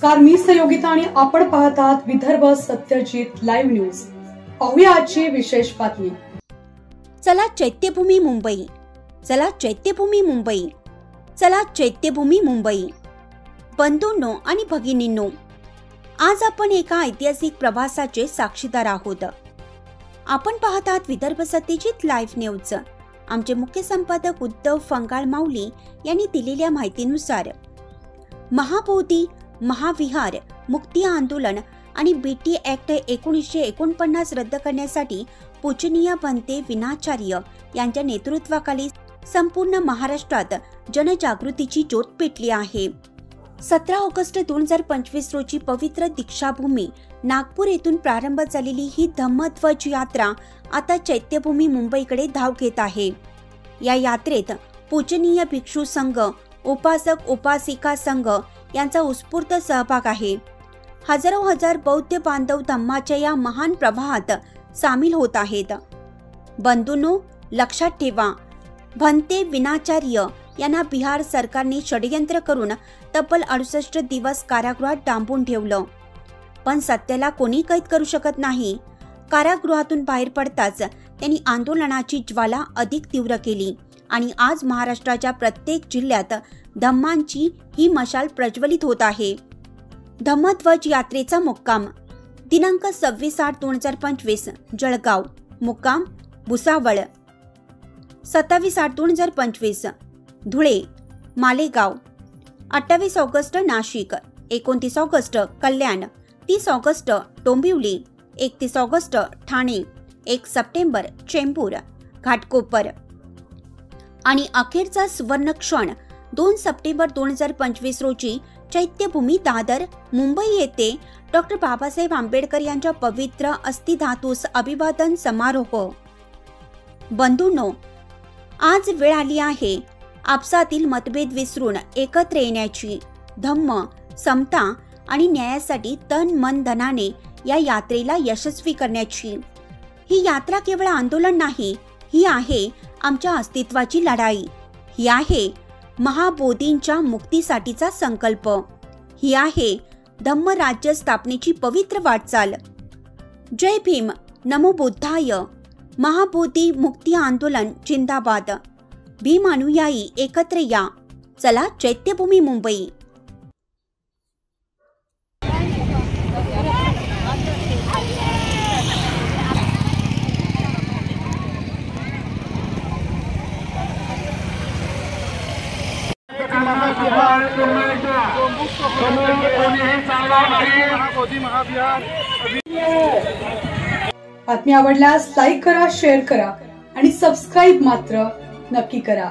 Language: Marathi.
नमस्कार, मी सहयोगिता आणि आपण पाहत आहात विदर्भ सत्यजित लाईव्ह न्यूज। पाहूया आजची विशेष बातमी। चला चैत्यभूमी मुंबई, चला चैत्यभूमी मुंबई, चला चैत्यभूमी मुंबई। बंधूंनो आणि भगिनींनो, आज आपण एका ऐतिहासिक प्रवासाचे साक्षीदार आहोत। आपण पाहत आहात विदर्भ सत्यजित लाईव्ह न्यूज। आमचे मुख्य संपादक उद्धव फंगाळ माऊली यांनी दिलेल्या माहितीनुसार महाबोधी, महाविहार, मुक्ती आंदोलन आणि बीटी ऍक्ट 1949 रद्द करण्यासाठी पूजनीय भंते विनाचार्य यांच्या नेतृत्वाखाली संपूर्ण महाराष्ट्रात जनजागृतीची ज्योत पेटली आहे। 17 ऑगस्ट 2025 रोजी पवित्र दीक्षाभूमी नागपूर येथून प्रारंभ झालेली ही धम्मध्वज यात्रा आता चैत्यभूमी मुंबईकडे धाव घेत आहे। या यात्रेत पूजनीय भिक्षू संघ, उपासक उपासिका संघ यांचा उत्स्फूर्त सहभाग आहे। हजार बौद्ध बांधव धम्माच्या या महान प्रवाहात सामील होत आहेत। बंधूंनो, लक्षात ठेवा, भंते विनाचार्य यांना बिहार सरकारने षडयंत्र करून तब्बल 68 दिवस कारागृहात डांबून ठेवलं, पण सत्याला कोणी कैद करू शकत नाही। कारागृहातून बाहेर पडताच त्यांनी आंदोलनाची ज्वाला अधिक तीव्र केली आणि आज महाराष्ट्राच्या प्रत्येक जिल्ह्यात धम्मांची ही मशाल प्रज्वलित होत आहे। धम्मध्वज यात्रेचा मुक्काम दिनांक 26/8/2025 जळगाव, मुक्काम भुसावळ। 27/8/2025 धुळे, मालेगाव। 28 ऑगस्ट नाशिक, 29 ऑगस्ट कल्याण, 30 August Dombivli, 31 August Thane, 1 September Chembur, Ghatkopar आणि अखेरचा सुवर्ण क्षण 2 सप्टेंबर 2025 रोजी चैत्यभूमी दादर, मुंबई येथे डॉक्टर बाबासाहेब आंबेडकर यांच्या पवित्र अस्थिधातूस अभिवादन समारोह। बंधूंनो, आज वेळ आली आहे आपसातील मतभेद विसरून एकत्र येण्याची। धम्म, समता आणि न्यायासाठी तन मन धनाने या यात्रेला यशस्वी करण्याची। ही यात्रा केवळ आंदोलन नाही, ही आहे आमच्या अस्तित्वाची लढाई। ही आहे महाबोधींच्या मुक्तीसाठीचा संकल्प। ही आहे धम्म राज्य स्थापनेची पवित्र वाटचाल। जय भीम, नमो बुद्धाय। महाबोधी मुक्ती आंदोलन जिंदाबाद। भीम अनुयायी एकत्र या, चला चैत्यभूमी मुंबई। बातमी आवडल्यास लाईक करा, शेअर करा आणि सबस्क्राईब मात्र नक्की करा।